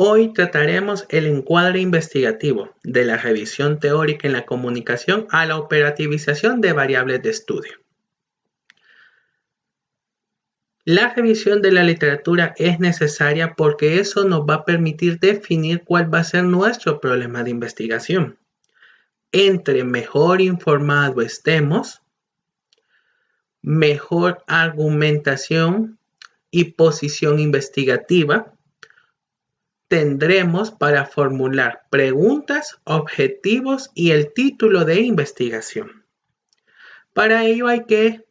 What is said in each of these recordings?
Hoy trataremos el encuadre investigativo de la revisión teórica en la comunicación a la operativización de variables de estudio. La revisión de la literatura es necesaria porque eso nos va a permitir definir cuál va a ser nuestro problema de investigación. Entre mejor informado estemos, mejor argumentación y posición investigativa tendremos para formular preguntas, objetivos y el título de investigación. Para ello hay que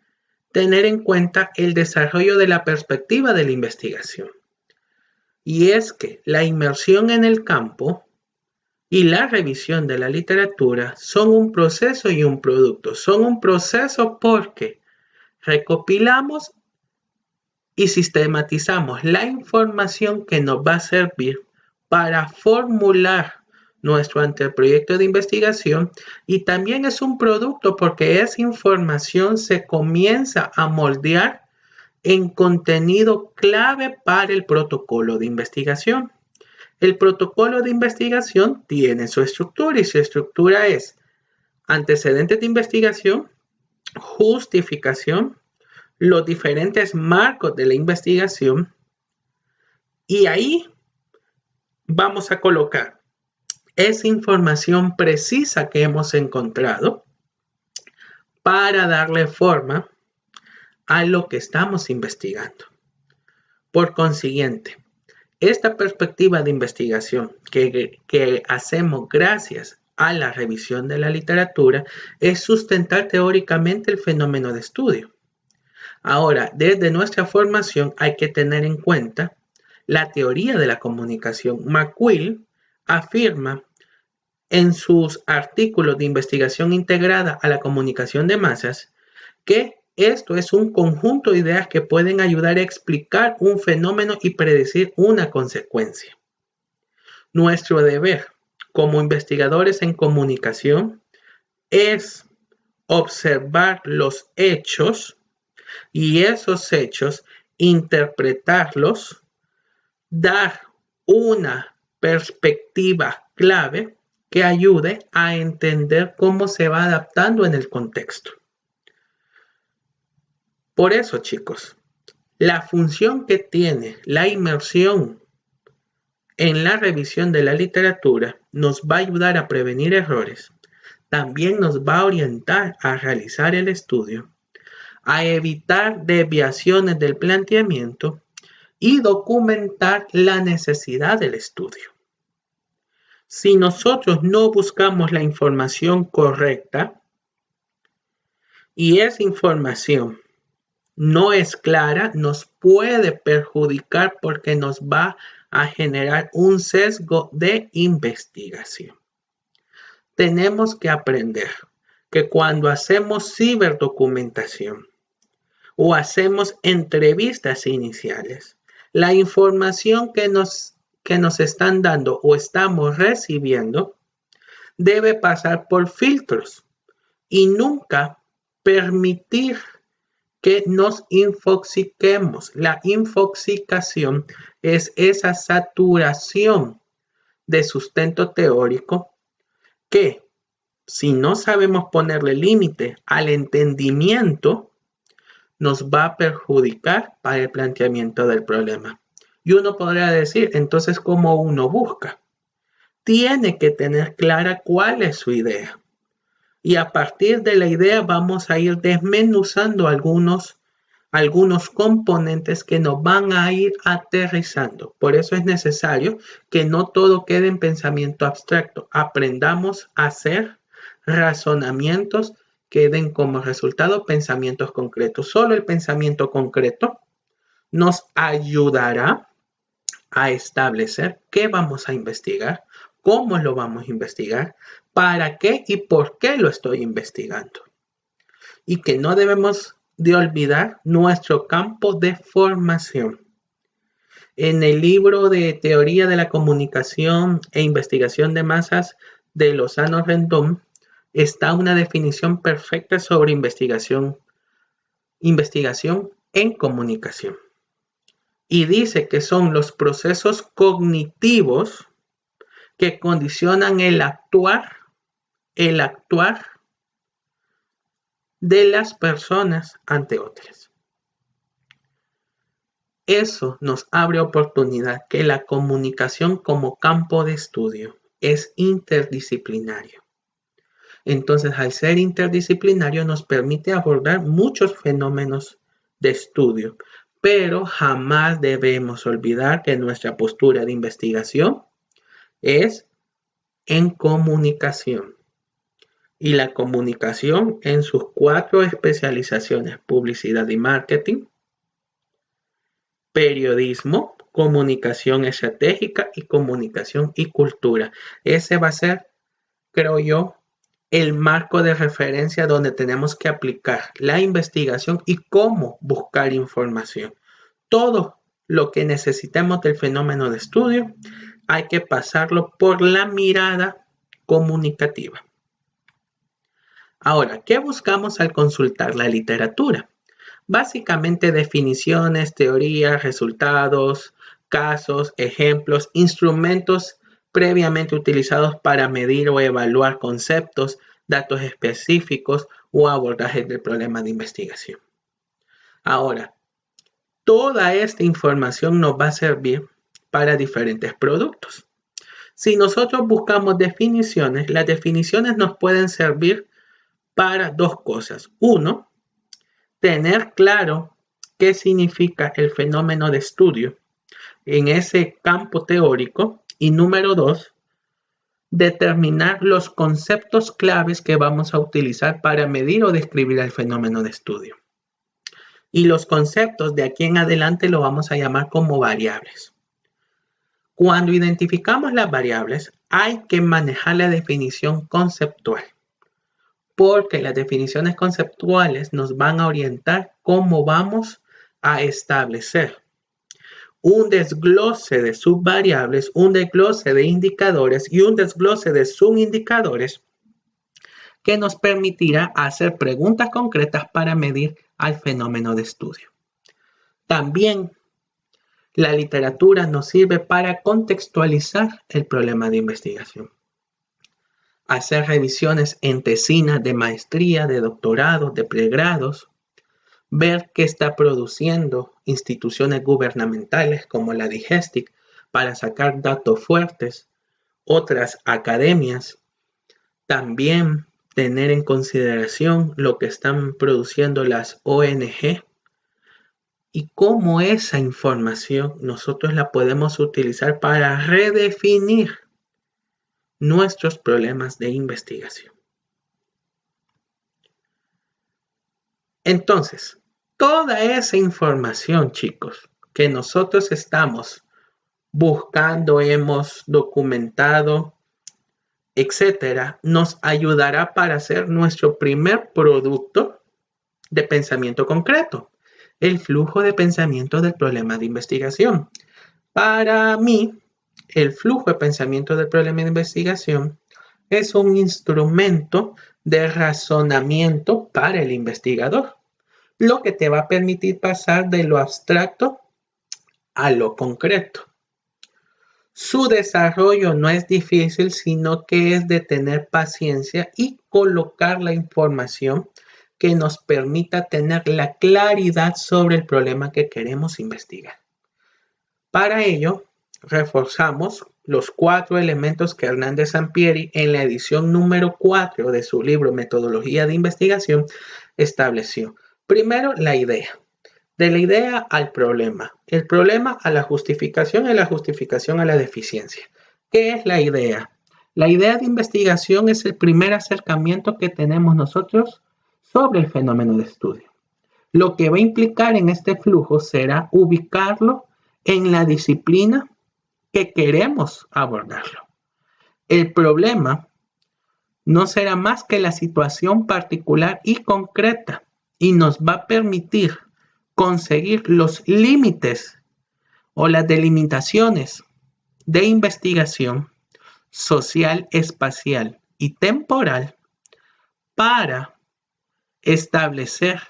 tener en cuenta el desarrollo de la perspectiva de la investigación. Y es que la inmersión en el campo y la revisión de la literatura son un proceso y un producto. Son un proceso porque recopilamos y sistematizamos la información que nos va a servir para formular nuestro anteproyecto de investigación, y también es un producto porque esa información se comienza a moldear en contenido clave para el protocolo de investigación. El protocolo de investigación tiene su estructura y su estructura es antecedentes de investigación, justificación, los diferentes marcos de la investigación, y ahí vamos a colocar esa información precisa que hemos encontrado para darle forma a lo que estamos investigando. Por consiguiente, esta perspectiva de investigación que hacemos gracias a la revisión de la literatura es sustentar teóricamente el fenómeno de estudio. Ahora, desde nuestra formación hay que tener en cuenta la teoría de la comunicación. McQuill afirma en sus artículos de investigación integrada a la comunicación de masas que esto es un conjunto de ideas que pueden ayudar a explicar un fenómeno y predecir una consecuencia. Nuestro deber como investigadores en comunicación es observar los hechos y esos hechos interpretarlos, dar una perspectiva clave que ayude a entender cómo se va adaptando en el contexto. Por eso, chicos, la función que tiene la inmersión en la revisión de la literatura nos va a ayudar a prevenir errores, también nos va a orientar a realizar el estudio, a evitar desviaciones del planteamiento y documentar la necesidad del estudio. Si nosotros no buscamos la información correcta y esa información no es clara, nos puede perjudicar porque nos va a generar un sesgo de investigación. Tenemos que aprender que cuando hacemos ciberdocumentación o hacemos entrevistas iniciales, la información que nos están dando o estamos recibiendo debe pasar por filtros y nunca permitir que nos infoxiquemos. La infoxicación es esa saturación de sustento teórico que, si no sabemos ponerle límite al entendimiento, nos va a perjudicar para el planteamiento del problema. Y uno podría decir, entonces, ¿cómo uno busca? Tiene que tener clara cuál es su idea. Y a partir de la idea vamos a ir desmenuzando algunos componentes que nos van a ir aterrizando. Por eso es necesario que no todo quede en pensamiento abstracto. Aprendamos a hacer razonamientos que den como resultado pensamientos concretos. Solo el pensamiento concreto nos ayudará a establecer qué vamos a investigar, cómo lo vamos a investigar, para qué y por qué lo estoy investigando. Y que no debemos de olvidar nuestro campo de formación. En el libro de Teoría de la Comunicación e Investigación de Masas de Lozano Rendón está una definición perfecta sobre investigación en comunicación. y dice que son los procesos cognitivos que condicionan el actuar de las personas ante otras. Eso nos abre oportunidad que la comunicación como campo de estudio es interdisciplinario. Entonces, al ser interdisciplinario nos permite abordar muchos fenómenos de estudio, pero jamás debemos olvidar que nuestra postura de investigación es en comunicación. Y la comunicación en sus 4 especializaciones: publicidad y marketing, periodismo, comunicación estratégica y comunicación y cultura. Ese va a ser, creo yo, el marco de referencia donde tenemos que aplicar la investigación y cómo buscar información. Todo lo que necesitemos del fenómeno de estudio hay que pasarlo por la mirada comunicativa. Ahora, ¿qué buscamos al consultar la literatura? Básicamente definiciones, teorías, resultados, casos, ejemplos, instrumentos previamente utilizados para medir o evaluar conceptos, datos específicos o abordajes del problema de investigación. Ahora, toda esta información nos va a servir para diferentes productos. Si nosotros buscamos definiciones, las definiciones nos pueden servir para 2 cosas. 1, tener claro qué significa el fenómeno de estudio en ese campo teórico. Y número 2, determinar los conceptos claves que vamos a utilizar para medir o describir el fenómeno de estudio. Y los conceptos de aquí en adelante lo vamos a llamar como variables. Cuando identificamos las variables, hay que manejar la definición conceptual, porque las definiciones conceptuales nos van a orientar cómo vamos a establecer un desglose de subvariables, un desglose de indicadores y un desglose de subindicadores que nos permitirá hacer preguntas concretas para medir al fenómeno de estudio. También la literatura nos sirve para contextualizar el problema de investigación. Hacer revisiones en tesinas de maestría, de doctorado, de pregrados, ver qué está produciendo instituciones gubernamentales como la DIGESTIC para sacar datos fuertes, otras academias, también tener en consideración lo que están produciendo las ONG y cómo esa información nosotros la podemos utilizar para redefinir nuestros problemas de investigación. Entonces, toda esa información, chicos, que nosotros estamos buscando, hemos documentado, etcétera, nos ayudará para hacer nuestro primer producto de pensamiento concreto, el flujo de pensamiento del problema de investigación. Para mí, el flujo de pensamiento del problema de investigación es un instrumento de razonamiento para el investigador, lo que te va a permitir pasar de lo abstracto a lo concreto. Su desarrollo no es difícil, sino que es de tener paciencia y colocar la información que nos permita tener la claridad sobre el problema que queremos investigar. Para ello, reforzamos los 4 elementos que Hernández Sampieri en la edición número 4 de su libro Metodología de Investigación estableció. Primero, la idea. De la idea al problema. El problema a la justificación y la justificación a la deficiencia. ¿Qué es la idea? La idea de investigación es el primer acercamiento que tenemos nosotros sobre el fenómeno de estudio. Lo que va a implicar en este flujo será ubicarlo en la disciplina que queremos abordarlo. El problema no será más que la situación particular y concreta y nos va a permitir conseguir los límites o las delimitaciones de investigación social, espacial y temporal para establecer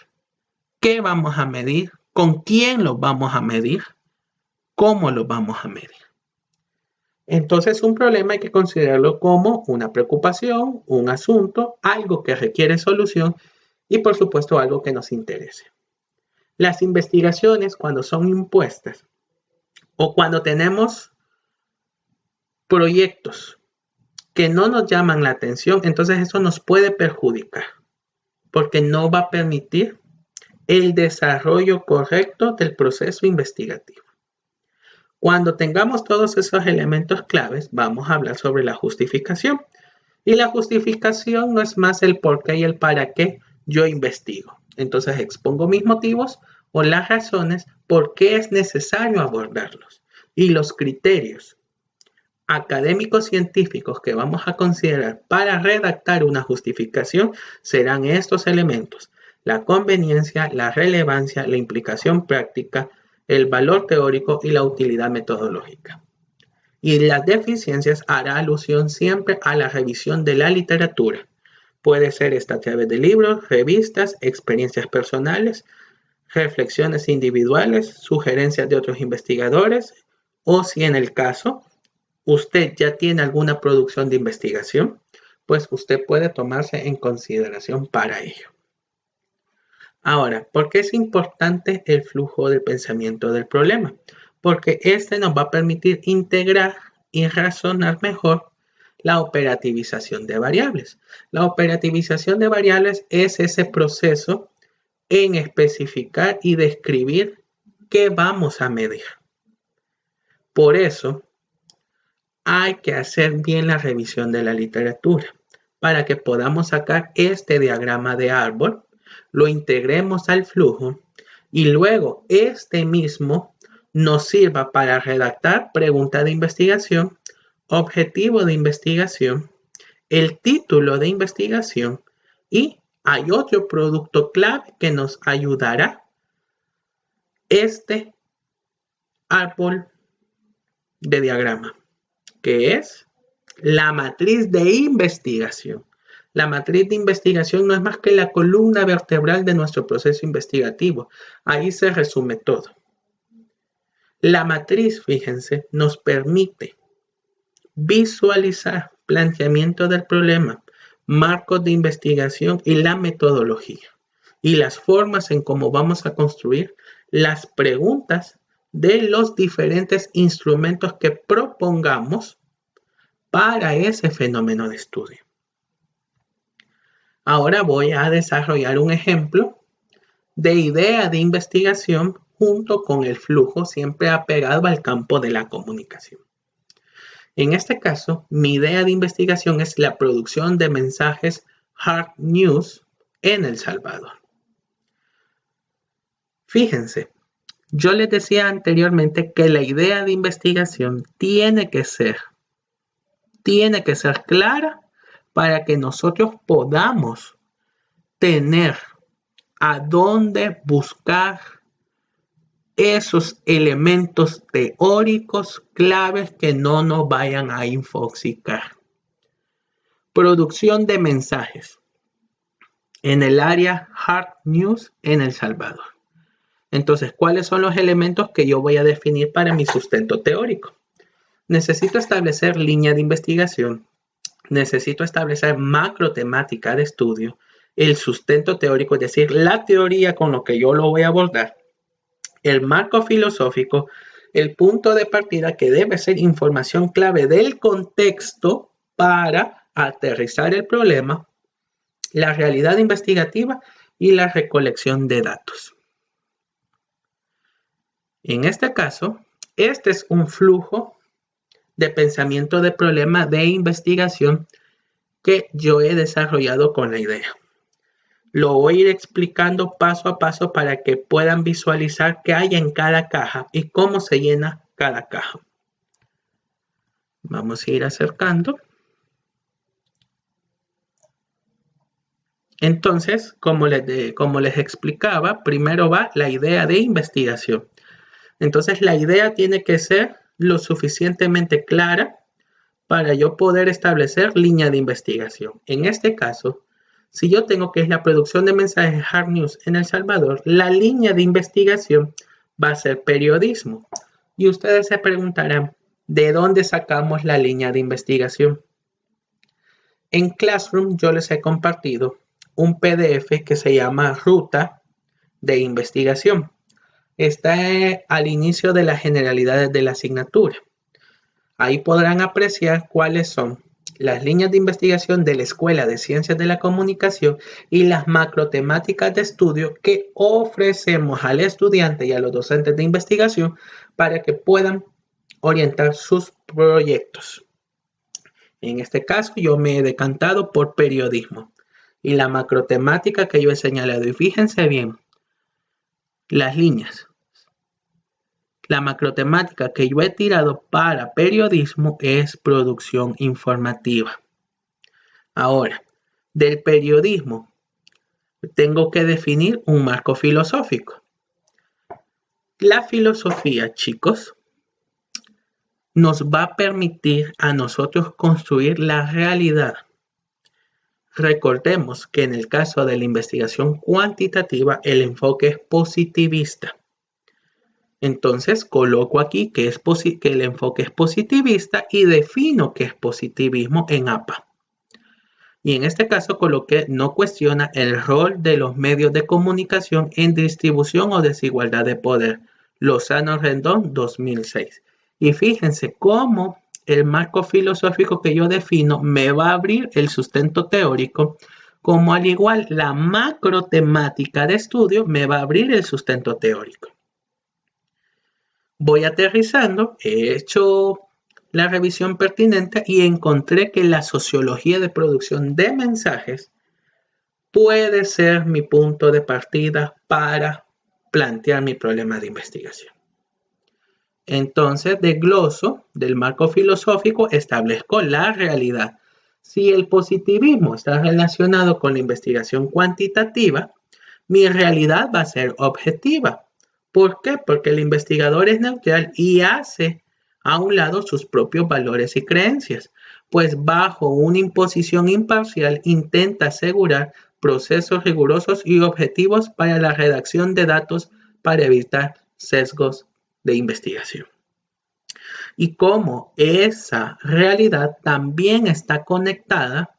qué vamos a medir, con quién lo vamos a medir ¿cómo lo vamos a medir? Entonces, un problema hay que considerarlo como una preocupación, un asunto, algo que requiere solución y, por supuesto, algo que nos interese. Las investigaciones, cuando son impuestas o cuando tenemos proyectos que no nos llaman la atención, entonces eso nos puede perjudicar porque no va a permitir el desarrollo correcto del proceso investigativo. Cuando tengamos todos esos elementos claves, vamos a hablar sobre la justificación. Y la justificación no es más el por qué y el para qué yo investigo. Entonces expongo mis motivos o las razones por qué es necesario abordarlos. Y los criterios académicos científicos que vamos a considerar para redactar una justificación serán estos elementos: la conveniencia, la relevancia, la implicación práctica, el valor teórico y la utilidad metodológica. Y las deficiencias hará alusión siempre a la revisión de la literatura. Puede ser esta a través de libros, revistas, experiencias personales, reflexiones individuales, sugerencias de otros investigadores, o si en el caso usted ya tiene alguna producción de investigación, pues usted puede tomarse en consideración para ello. Ahora, ¿por qué es importante el flujo de pensamiento del problema? Porque este nos va a permitir integrar y razonar mejor la operativización de variables. La operativización de variables es ese proceso en especificar y describir qué vamos a medir. Por eso, hay que hacer bien la revisión de la literatura para que podamos sacar este diagrama de árbol, lo integremos al flujo y luego este mismo nos sirva para redactar pregunta de investigación, objetivo de investigación, el título de investigación y hay otro producto clave que nos ayudará: este árbol de diagrama, que es la matriz de investigación. La matriz de investigación no es más que la columna vertebral de nuestro proceso investigativo. Ahí se resume todo. La matriz, fíjense, nos permite visualizar planteamiento del problema, marcos de investigación y la metodología y las formas en cómo vamos a construir las preguntas de los diferentes instrumentos que propongamos para ese fenómeno de estudio. Ahora voy a desarrollar un ejemplo de idea de investigación junto con el flujo, siempre apegado al campo de la comunicación. En este caso, mi idea de investigación es la producción de mensajes hard news en El Salvador. Fíjense, yo les decía anteriormente que la idea de investigación tiene que ser clara para que nosotros podamos tener a dónde buscar esos elementos teóricos claves que no nos vayan a infoxicar. Producción de mensajes en el área hard news en El Salvador. Entonces, ¿cuáles son los elementos que yo voy a definir para mi sustento teórico? Necesito establecer línea de investigación, necesito establecer macro temática de estudio, el sustento teórico, es decir, la teoría con lo que yo lo voy a abordar, el marco filosófico, el punto de partida que debe ser información clave del contexto para aterrizar el problema, la realidad investigativa y la recolección de datos. En este caso, este es un flujo de pensamiento de problema de investigación que yo he desarrollado con la idea. Lo voy a ir explicando paso a paso para que puedan visualizar qué hay en cada caja y cómo se llena cada caja. Vamos a ir acercando. Entonces, como les explicaba, primero va la idea de investigación. Entonces, la idea tiene que ser lo suficientemente clara para yo poder establecer línea de investigación. En este caso, si yo tengo que es la producción de mensajes hard news en El Salvador, la línea de investigación va a ser periodismo. Y ustedes se preguntarán, ¿de dónde sacamos la línea de investigación? En Classroom yo les he compartido un PDF que se llama Ruta de Investigación. Está al inicio de las generalidades de la asignatura. Ahí podrán apreciar cuáles son las líneas de investigación de la Escuela de Ciencias de la Comunicación y las macrotemáticas de estudio que ofrecemos al estudiante y a los docentes de investigación para que puedan orientar sus proyectos. En este caso yo me he decantado por periodismo y la macrotemática que yo he señalado. Y fíjense bien, las líneas. La macrotemática que yo he tirado para periodismo es producción informativa. Ahora, del periodismo tengo que definir un marco filosófico. La filosofía, chicos, nos va a permitir a nosotros construir la realidad. Recordemos que en el caso de la investigación cuantitativa, el enfoque es positivista. Entonces coloco aquí que el enfoque es positivista y defino qué es positivismo en APA. Y en este caso coloqué no cuestiona el rol de los medios de comunicación en distribución o desigualdad de poder. Lozano Rendón 2006. Y fíjense cómo el marco filosófico que yo defino me va a abrir el sustento teórico, como al igual la macrotemática de estudio me va a abrir el sustento teórico. Voy aterrizando, he hecho la revisión pertinente y encontré que la sociología de producción de mensajes puede ser mi punto de partida para plantear mi problema de investigación. Entonces, desgloso del marco filosófico, establezco la realidad. Si el positivismo está relacionado con la investigación cuantitativa, mi realidad va a ser objetiva. ¿Por qué? Porque el investigador es neutral y hace a un lado sus propios valores y creencias, pues bajo una imposición imparcial intenta asegurar procesos rigurosos y objetivos para la redacción de datos para evitar sesgos de investigación. Y cómo esa realidad también está conectada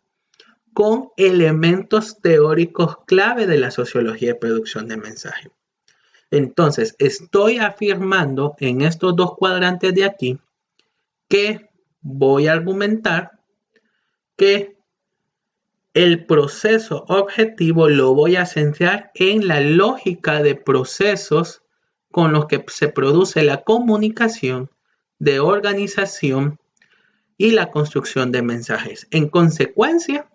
con elementos teóricos clave de la sociología de producción de mensaje. Entonces, estoy afirmando en estos dos cuadrantes de aquí que voy a argumentar que el proceso objetivo lo voy a centrar en la lógica de procesos con los que se produce la comunicación, de organización y la construcción de mensajes. En consecuencia,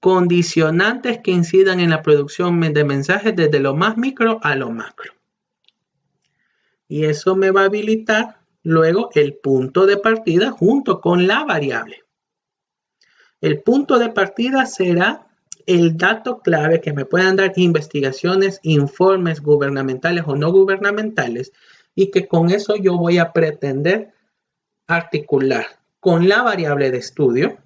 condicionantes que incidan en la producción de mensajes desde lo más micro a lo macro. Y eso me va a habilitar luego el punto de partida junto con la variable. El punto de partida será el dato clave que me puedan dar investigaciones, informes gubernamentales o no gubernamentales y que con eso yo voy a pretender articular con la variable de estudio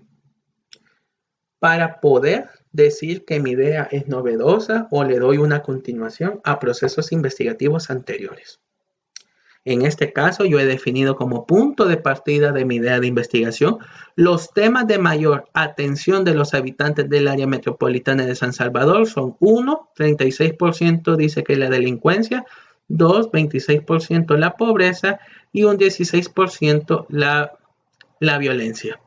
para poder decir que mi idea es novedosa o le doy una continuación a procesos investigativos anteriores. En este caso, yo he definido como punto de partida de mi idea de investigación los temas de mayor atención de los habitantes del área metropolitana de San Salvador. Son 1, 36% dice que la delincuencia, 2, 26% la pobreza y un 16% la violencia.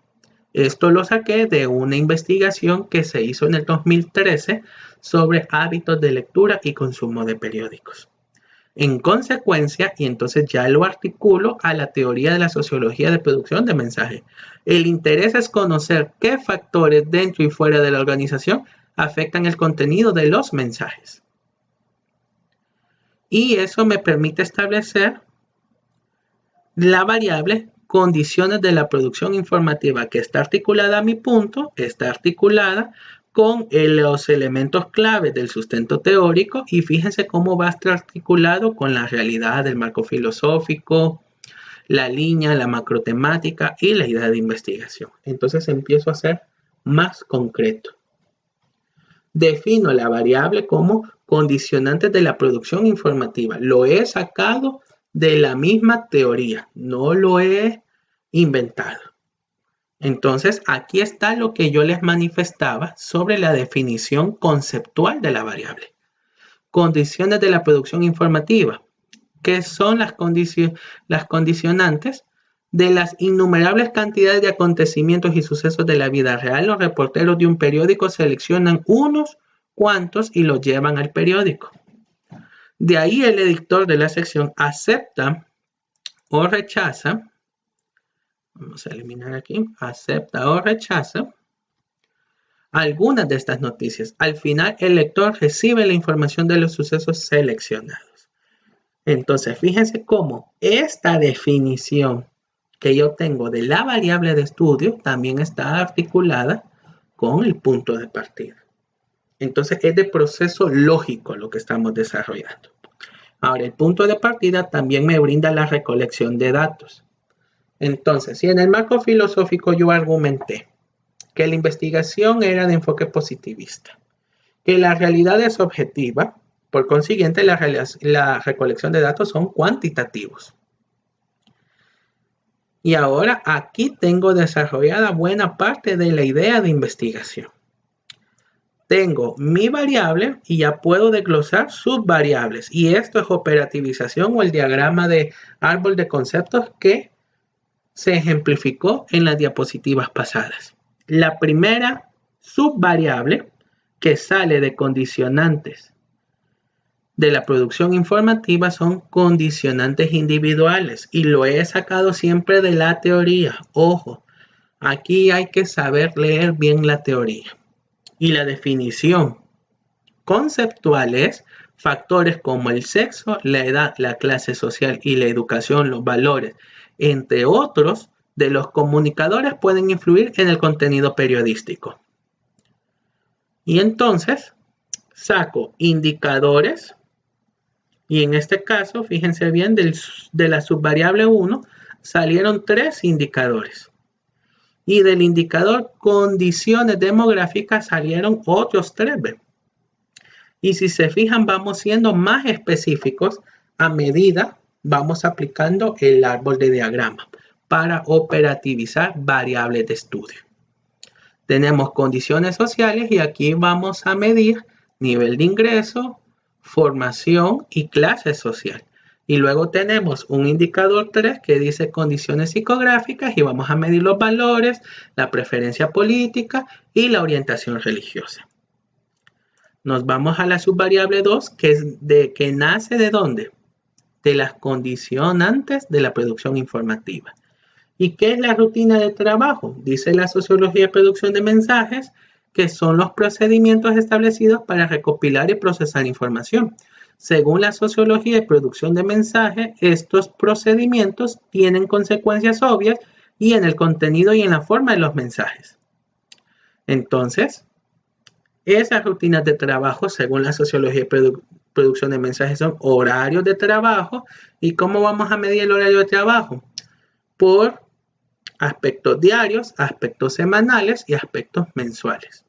Esto lo saqué de una investigación que se hizo en el 2013 sobre hábitos de lectura y consumo de periódicos. En consecuencia, y entonces ya lo articulo a la teoría de la sociología de producción de mensajes. El interés es conocer qué factores dentro y fuera de la organización afectan el contenido de los mensajes. Y eso me permite establecer la variable condiciones de la producción informativa que está articulada a mi punto, está articulada con los elementos claves del sustento teórico y fíjense cómo va a estar articulado con la realidad del marco filosófico, la línea, la macrotemática y la idea de investigación. Entonces empiezo a ser más concreto. Defino la variable como condicionantes de la producción informativa. Lo he sacado de la misma teoría, no lo he inventado. Entonces, aquí está lo que yo les manifestaba sobre la definición conceptual de la variable. Condiciones de la producción informativa, que son las condicionantes de las innumerables cantidades de acontecimientos y sucesos de la vida real. Los reporteros de un periódico seleccionan unos cuantos y los llevan al periódico. De ahí el editor de la sección acepta o rechaza. Vamos a eliminar aquí, acepta o rechaza algunas de estas noticias. Al final, el lector recibe la información de los sucesos seleccionados. Entonces, fíjense cómo esta definición que yo tengo de la variable de estudio también está articulada con el punto de partida. Entonces, es de proceso lógico lo que estamos desarrollando. Ahora, el punto de partida también me brinda la recolección de datos. Entonces, si en el marco filosófico yo argumenté que la investigación era de enfoque positivista, que la realidad es objetiva, por consiguiente la recolección de datos son cuantitativos. Y ahora aquí tengo desarrollada buena parte de la idea de investigación. Tengo mi variable y ya puedo desglosar subvariables. Y esto es operativización o el diagrama de árbol de conceptos que se ejemplificó en las diapositivas pasadas. La primera subvariable que sale de condicionantes de la producción informativa son condicionantes individuales y lo he sacado siempre de la teoría. Ojo, aquí hay que saber leer bien la teoría. Y la definición conceptual es factores como el sexo, la edad, la clase social y la educación, los valores, entre otros, de los comunicadores pueden influir en el contenido periodístico. Y entonces saco indicadores y en este caso, fíjense bien, de la subvariable 1 salieron 3 indicadores. Y del indicador condiciones demográficas salieron otros 3. Y si se fijan, vamos siendo más específicos a medida vamos aplicando el árbol de diagrama para operativizar variables de estudio. Tenemos condiciones sociales y aquí vamos a medir nivel de ingreso, formación y clase social. Y luego tenemos un indicador 3 que dice condiciones psicográficas y vamos a medir los valores, la preferencia política y la orientación religiosa. Nos vamos a la subvariable 2 que nace ¿de dónde? De las condicionantes de la producción informativa. ¿Y qué es la rutina de trabajo? Dice la sociología de producción de mensajes que son los procedimientos establecidos para recopilar y procesar información. Según la sociología de producción de mensajes, estos procedimientos tienen consecuencias obvias y en el contenido y en la forma de los mensajes. Entonces, esas rutinas de trabajo, según la sociología de producción de mensajes, son horarios de trabajo. ¿Y cómo vamos a medir el horario de trabajo? Por aspectos diarios, aspectos semanales y aspectos mensuales.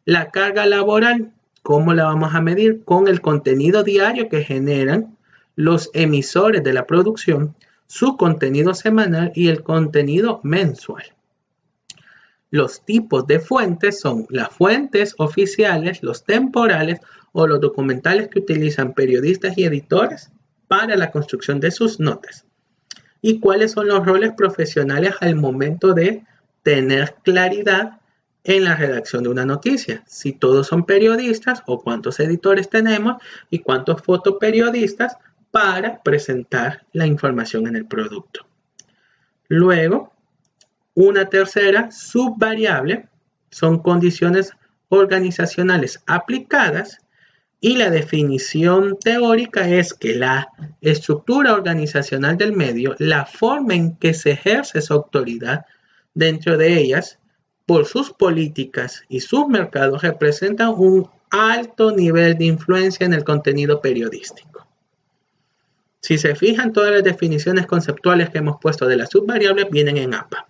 La carga laboral, ¿cómo la vamos a medir? Con el contenido diario que generan los emisores de la producción, su contenido semanal y el contenido mensual. Los tipos de fuentes son las fuentes oficiales, los temporales o los documentales que utilizan periodistas y editores para la construcción de sus notas. ¿Y cuáles son los roles profesionales al momento de tener claridad en la redacción de una noticia? Si todos son periodistas o cuántos editores tenemos y cuántos fotoperiodistas para presentar la información en el producto. Luego, una tercera subvariable son condiciones organizacionales aplicadas. Y la definición teórica es que la estructura organizacional del medio, la forma en que se ejerce su autoridad dentro de ellas, por sus políticas y sus mercados, representan un alto nivel de influencia en el contenido periodístico. Si se fijan, todas las definiciones conceptuales que hemos puesto de las subvariables vienen en APA.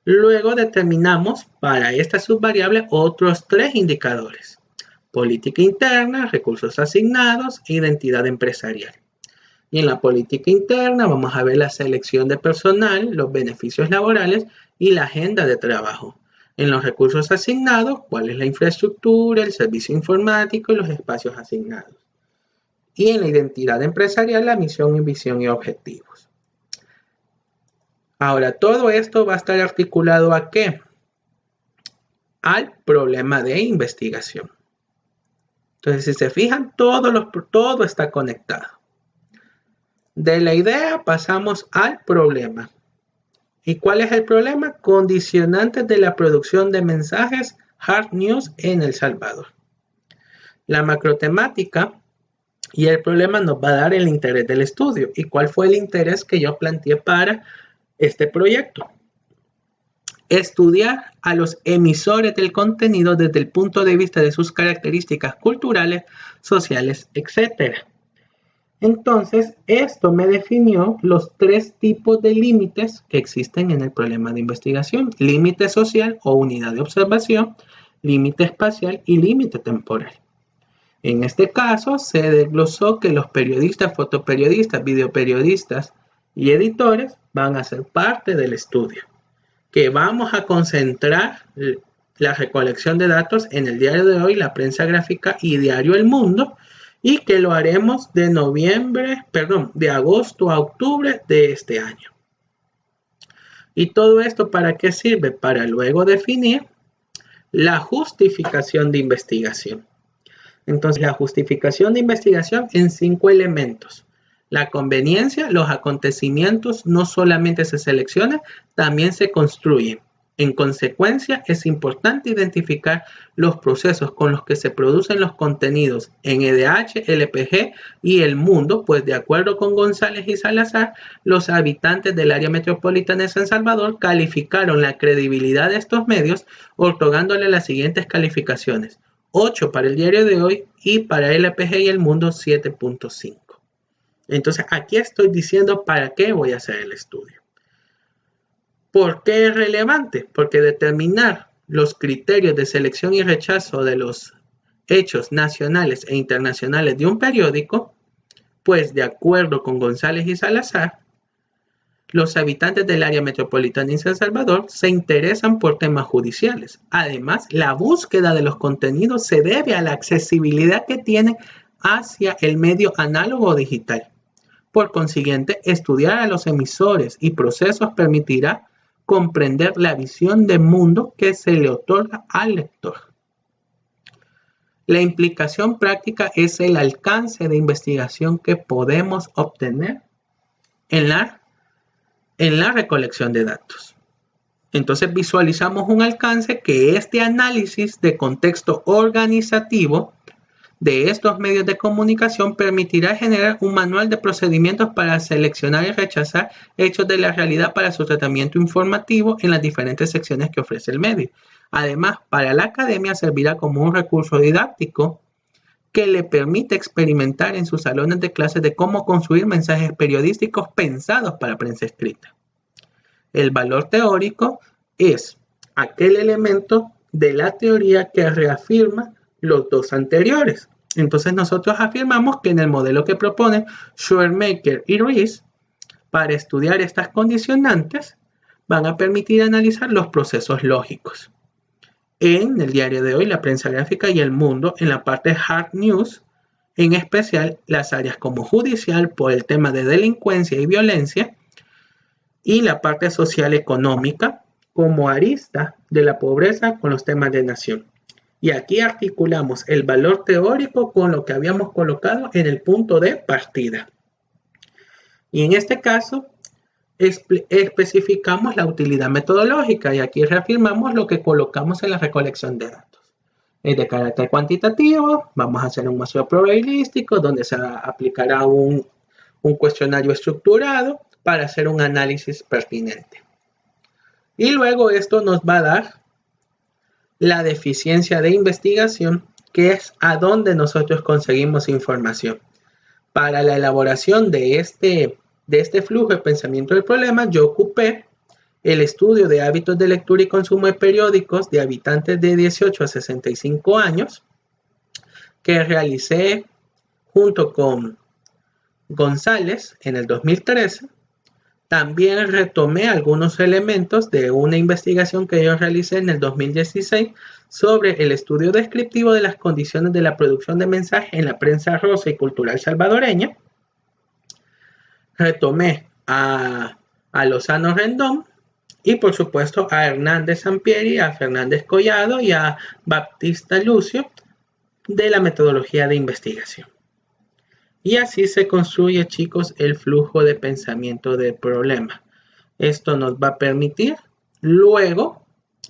Luego determinamos para esta subvariable otros 3 indicadores política interna, recursos asignados, identidad empresarial. Y en la política interna vamos a ver la selección de personal, los beneficios laborales y la agenda de trabajo. En los recursos asignados, cuál es la infraestructura, el servicio informático y los espacios asignados. Y en la identidad empresarial, la misión, visión y objetivos. Ahora, todo esto va a estar articulado ¿a qué? Al problema de investigación. Entonces, si se fijan, todo está conectado. De la idea pasamos al problema. ¿Y cuál es el problema? Condicionantes de la producción de mensajes hard news en El Salvador. La macrotemática y el problema nos va a dar el interés del estudio. ¿Y cuál fue el interés que yo planteé para este proyecto? Estudiar a los emisores del contenido desde el punto de vista de sus características culturales, sociales, etc. Entonces, esto me definió los 3 tipos de límites que existen en el problema de investigación: límite social o unidad de observación, límite espacial y límite temporal. En este caso, se desglosó que los periodistas, fotoperiodistas, videoperiodistas y editores van a ser parte del estudio, que vamos a concentrar la recolección de datos en el diario de hoy, La Prensa Gráfica y Diario El Mundo, y que lo haremos de agosto a octubre de este año. ¿Y todo esto para qué sirve? Para luego definir la justificación de investigación. Entonces, la justificación de investigación en 5 elementos. La conveniencia, los acontecimientos no solamente se seleccionan, también se construyen. En consecuencia, es importante identificar los procesos con los que se producen los contenidos en EDH, LPG y El Mundo, pues de acuerdo con González y Salazar, los habitantes del área metropolitana de San Salvador calificaron la credibilidad de estos medios otorgándole las siguientes calificaciones: 8 para el diario de hoy y para LPG y El Mundo 7.5. Entonces, aquí estoy diciendo para qué voy a hacer el estudio. ¿Por qué es relevante? Porque determinar los criterios de selección y rechazo de los hechos nacionales e internacionales de un periódico, pues de acuerdo con González y Salazar, los habitantes del área metropolitana de San Salvador se interesan por temas judiciales. Además, la búsqueda de los contenidos se debe a la accesibilidad que tienen hacia el medio análogo o digital. Por consiguiente, estudiar a los emisores y procesos permitirá comprender la visión de mundo que se le otorga al lector. La implicación práctica es el alcance de investigación que podemos obtener en la recolección de datos. Entonces visualizamos un alcance que este análisis de contexto organizativo de estos medios de comunicación permitirá generar un manual de procedimientos para seleccionar y rechazar hechos de la realidad para su tratamiento informativo en las diferentes secciones que ofrece el medio. Además, para la academia servirá como un recurso didáctico que le permite experimentar en sus salones de clases de cómo construir mensajes periodísticos pensados para prensa escrita. El valor teórico es aquel elemento de la teoría que reafirma los 2 anteriores. Entonces nosotros afirmamos que en el modelo que proponen Schoenmaker y Ruiz, para estudiar estas condicionantes, van a permitir analizar los procesos lógicos. En el diario de hoy, La Prensa Gráfica y El Mundo, en la parte Hard News, en especial las áreas como judicial por el tema de delincuencia y violencia, y la parte social económica como arista de la pobreza con los temas de nación. Y aquí articulamos el valor teórico con lo que habíamos colocado en el punto de partida. Y en este caso, especificamos la utilidad metodológica y aquí reafirmamos lo que colocamos en la recolección de datos. Es de carácter cuantitativo, vamos a hacer un muestreo probabilístico donde se aplicará un cuestionario estructurado para hacer un análisis pertinente. Y luego esto nos va a dar la deficiencia de investigación, que es a donde nosotros conseguimos información. Para la elaboración de este flujo de pensamiento del problema, yo ocupé el estudio de hábitos de lectura y consumo de periódicos de habitantes de 18 a 65 años que realicé junto con González en el 2013. También retomé algunos elementos de una investigación que yo realicé en el 2016 sobre el estudio descriptivo de las condiciones de la producción de mensajes en la prensa rosa y cultural salvadoreña. Retomé a Lozano Rendón y por supuesto a Hernández Sampieri, a Fernández Collado y a Baptista Lucio de la metodología de investigación. Y así se construye, chicos, el flujo de pensamiento del problema. Esto nos va a permitir luego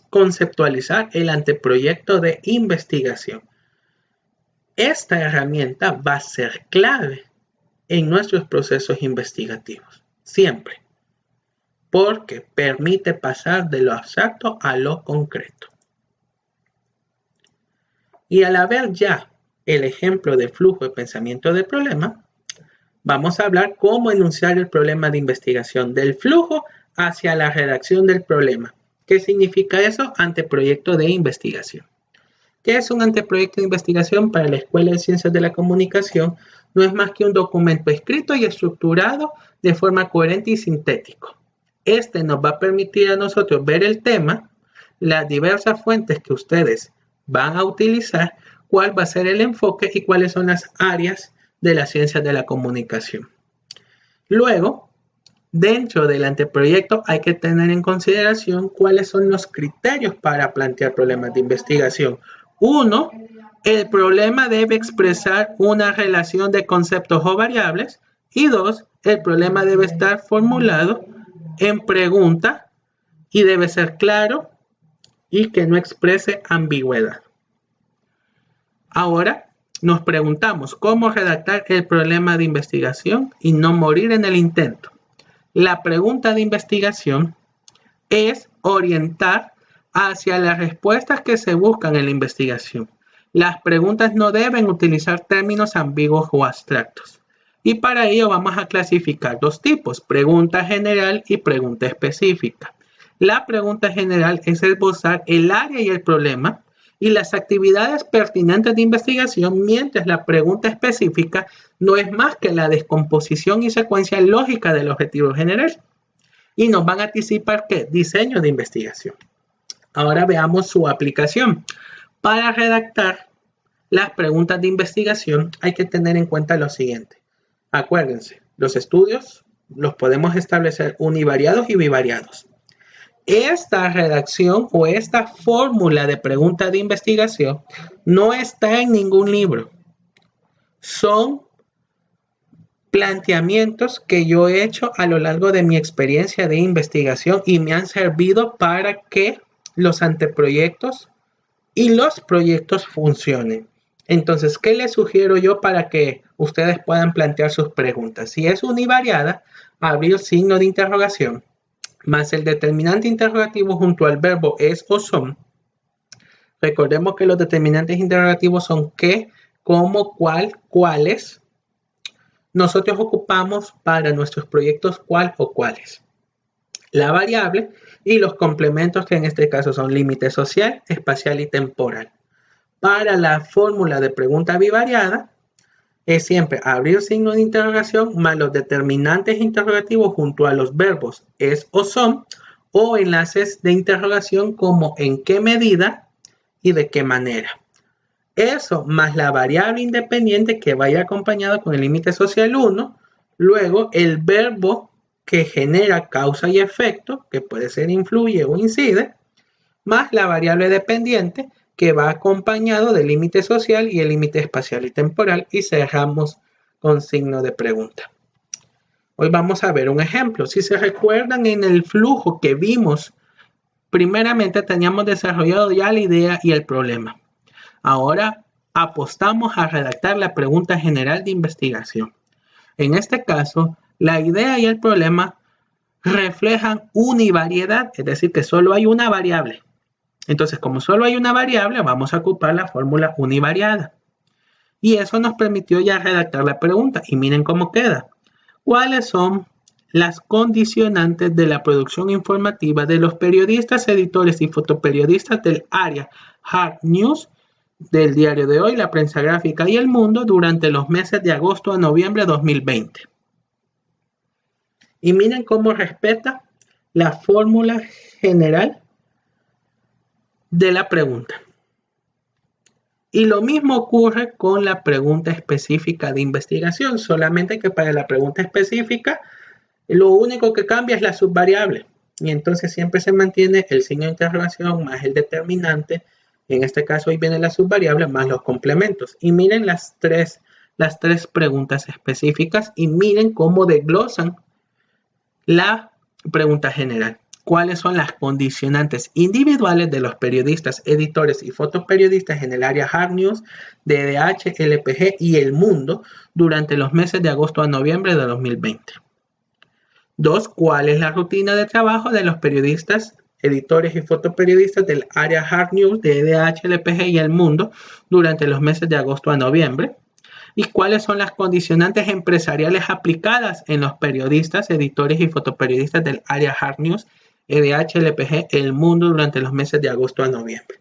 conceptualizar el anteproyecto de investigación. Esta herramienta va a ser clave en nuestros procesos investigativos, siempre, porque permite pasar de lo abstracto a lo concreto. Y al haber ya el ejemplo de flujo de pensamiento del problema, vamos a hablar cómo enunciar el problema de investigación del flujo hacia la redacción del problema. ¿Qué significa eso? Anteproyecto de investigación. ¿Qué es un anteproyecto de investigación? Para la Escuela de Ciencias de la Comunicación no es más que un documento escrito y estructurado de forma coherente y sintético. Este nos va a permitir a nosotros ver el tema, las diversas fuentes que ustedes van a utilizar, cuál va a ser el enfoque y cuáles son las áreas de las ciencias de la comunicación. Luego, dentro del anteproyecto hay que tener en consideración cuáles son los criterios para plantear problemas de investigación. 1. El problema debe expresar una relación de conceptos o variables. Y 2. El problema debe estar formulado en pregunta y debe ser claro y que no exprese ambigüedad. Ahora nos preguntamos cómo redactar el problema de investigación y no morir en el intento. La pregunta de investigación es orientar hacia las respuestas que se buscan en la investigación. Las preguntas no deben utilizar términos ambiguos o abstractos. Y para ello vamos a clasificar dos tipos, pregunta general y pregunta específica. La pregunta general es esbozar el área y el problema y las actividades pertinentes de investigación, mientras la pregunta específica no es más que la descomposición y secuencia lógica del objetivo general. Y nos van a anticipar ¿qué? Diseño de investigación. Ahora veamos su aplicación. Para redactar las preguntas de investigación hay que tener en cuenta lo siguiente. Acuérdense, los estudios los podemos establecer univariados y bivariados. Esta redacción o esta fórmula de pregunta de investigación no está en ningún libro. Son planteamientos que yo he hecho a lo largo de mi experiencia de investigación y me han servido para que los anteproyectos y los proyectos funcionen. Entonces, ¿qué les sugiero yo para que ustedes puedan plantear sus preguntas? Si es univariada, abrir signo de interrogación más el determinante interrogativo junto al verbo es o son. Recordemos que los determinantes interrogativos son qué, cómo, cuál, cuáles. Nosotros ocupamos para nuestros proyectos cuál o cuáles. La variable y los complementos que en este caso son límite social, espacial y temporal. Para la fórmula de pregunta bivariada es siempre abrir signo de interrogación más los determinantes interrogativos junto a los verbos es o son o enlaces de interrogación como en qué medida y de qué manera. Eso más la variable independiente que vaya acompañado con el límite social 1, luego el verbo que genera causa y efecto, que puede ser influye o incide, más la variable dependiente que va acompañado del límite social y el límite espacial y temporal, y cerramos con signo de pregunta. Hoy vamos a ver un ejemplo. Si se recuerdan en el flujo que vimos, primeramente teníamos desarrollado ya la idea y el problema. Ahora apostamos a redactar la pregunta general de investigación. En este caso, la idea y el problema reflejan univariedad, es decir, que solo hay una variable. Entonces, como solo hay una variable, vamos a ocupar la fórmula univariada. Y eso nos permitió ya redactar la pregunta. Y miren cómo queda. ¿Cuáles son las condicionantes de la producción informativa de los periodistas, editores y fotoperiodistas del área Hard News del diario de hoy, La Prensa Gráfica y El Mundo durante los meses de agosto a noviembre de 2020. Y miren cómo respeta la fórmula general de la pregunta. Y lo mismo ocurre con la pregunta específica de investigación, solamente que para la pregunta específica lo único que cambia es la subvariable. Y entonces siempre se mantiene el signo de interrogación más el determinante. En este caso hoy viene la subvariable más los complementos. Y miren las tres preguntas específicas y miren cómo desglosan la pregunta general. ¿Cuáles son las condicionantes individuales de los periodistas, editores y fotoperiodistas en el área Hard News, DDH, LPG y El Mundo durante los meses de agosto a noviembre de 2020? 2. ¿Cuál es la rutina de trabajo de los periodistas, editores y fotoperiodistas del área Hard News, DDH, LPG y El Mundo durante los meses de agosto a noviembre? ¿Y cuáles son las condicionantes empresariales aplicadas en los periodistas, editores y fotoperiodistas del área Hard News, EDH, LPG, El Mundo durante los meses de agosto a noviembre?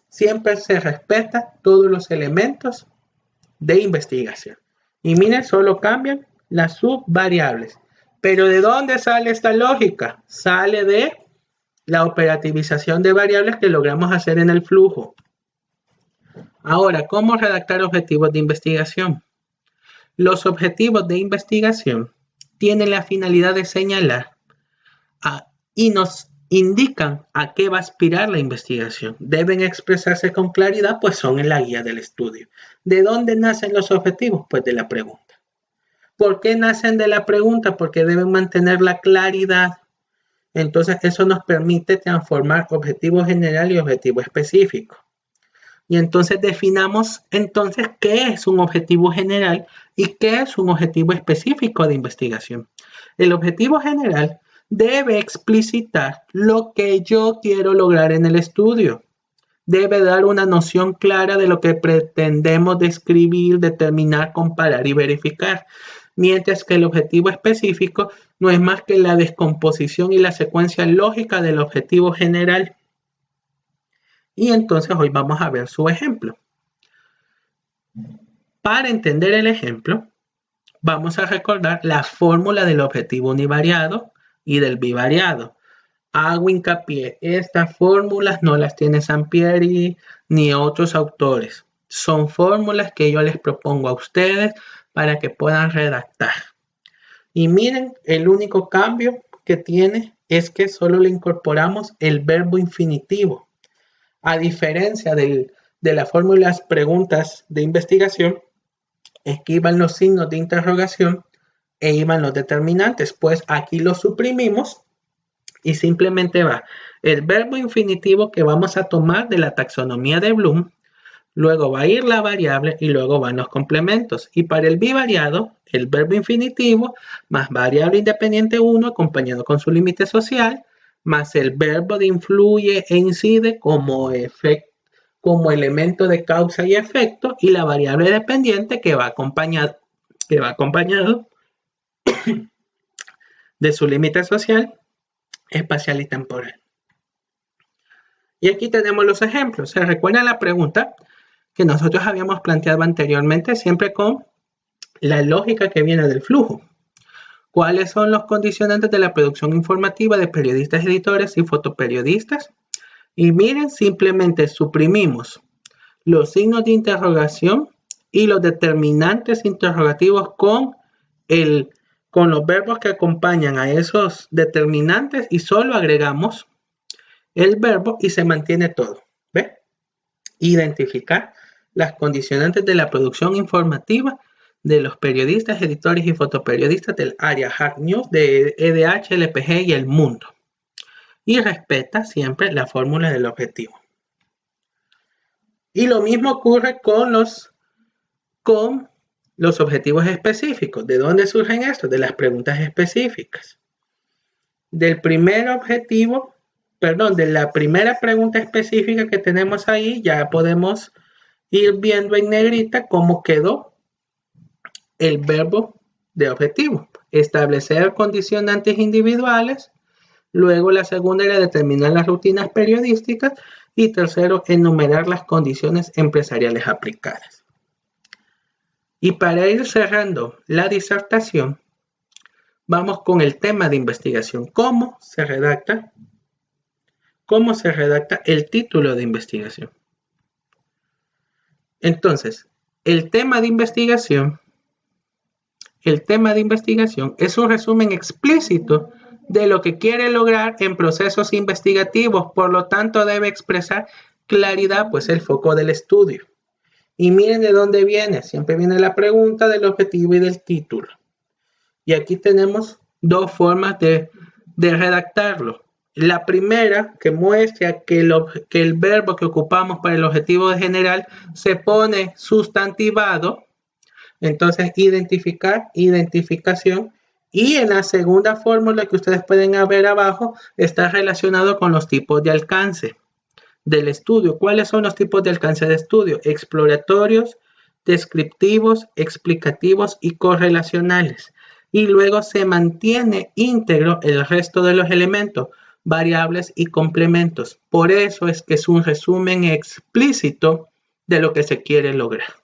Siempre se respeta todos los elementos de investigación. Y miren, solo cambian las subvariables. Pero ¿de dónde sale esta lógica? Sale de la operativización de variables que logramos hacer en el flujo. Ahora, ¿cómo redactar objetivos de investigación? Los objetivos de investigación tienen la finalidad de señalar y nos indican a qué va a aspirar la investigación. Deben expresarse con claridad, pues son en la guía del estudio. ¿De dónde nacen los objetivos? Pues de la pregunta. ¿Por qué nacen de la pregunta? Porque deben mantener la claridad. Entonces, eso nos permite transformar objetivo general y objetivo específico. Y entonces definamos entonces qué es un objetivo general y qué es un objetivo específico de investigación. El objetivo general debe explicitar lo que yo quiero lograr en el estudio. Debe dar una noción clara de lo que pretendemos describir, determinar, comparar y verificar. Mientras que el objetivo específico no es más que la descomposición y la secuencia lógica del objetivo general. Y entonces hoy vamos a ver su ejemplo. Para entender el ejemplo, vamos a recordar la fórmula del objetivo univariado y del bivariado. Hago hincapié, estas fórmulas no las tiene Sampieri ni otros autores. Son fórmulas que yo les propongo a ustedes para que puedan redactar. Y miren, el único cambio que tiene es que solo le incorporamos el verbo infinitivo. A diferencia de las fórmulas preguntas de investigación, es que iban los signos de interrogación e iban los determinantes, pues aquí los suprimimos y simplemente va el verbo infinitivo que vamos a tomar de la taxonomía de Bloom, luego va a ir la variable y luego van los complementos. Y para el bivariado, el verbo infinitivo más variable independiente 1 acompañado con su límite social, más el verbo de influye e incide como elemento de causa y efecto, y la variable dependiente que va acompañado de su límite social, espacial y temporal. Y aquí tenemos los ejemplos. ¿Se recuerda la pregunta que nosotros habíamos planteado anteriormente, siempre con la lógica que viene del flujo? ¿Cuáles son los condicionantes de la producción informativa de periodistas, editores y fotoperiodistas? Y miren, simplemente suprimimos los signos de interrogación y los determinantes interrogativos con los verbos que acompañan a esos determinantes y solo agregamos el verbo y se mantiene todo. ¿Ve? Identificar las condicionantes de la producción informativa de los periodistas, editores y fotoperiodistas del área Hard News, de EDH, LPG y El Mundo. Y respeta siempre la fórmula del objetivo. Y lo mismo ocurre con los objetivos específicos. ¿De dónde surgen estos? De las preguntas específicas. De la primera pregunta específica que tenemos ahí, ya podemos ir viendo en negrita cómo quedó el verbo de objetivo. Establecer condicionantes individuales. Luego la segunda era determinar las rutinas periodísticas Y tercero, enumerar las condiciones empresariales aplicadas. Y para ir cerrando la disertación, vamos con el tema de investigación. ¿Cómo se redacta el título de investigación? Entonces, el tema de investigación es un resumen explícito de lo que quiere lograr en procesos investigativos, por lo tanto debe expresar claridad, pues el foco del estudio. Y miren de dónde viene, siempre viene la pregunta del objetivo y del título. Y aquí tenemos dos formas de redactarlo. La primera, que muestra que el verbo que ocupamos para el objetivo general se pone sustantivado. Entonces, identificar, identificación. Y en la segunda fórmula que ustedes pueden ver abajo, está relacionado con los tipos de alcance del estudio. ¿Cuáles son los tipos de alcance de estudio? Exploratorios, descriptivos, explicativos y correlacionales. Y luego se mantiene íntegro el resto de los elementos, variables y complementos. Por eso es que es un resumen explícito de lo que se quiere lograr.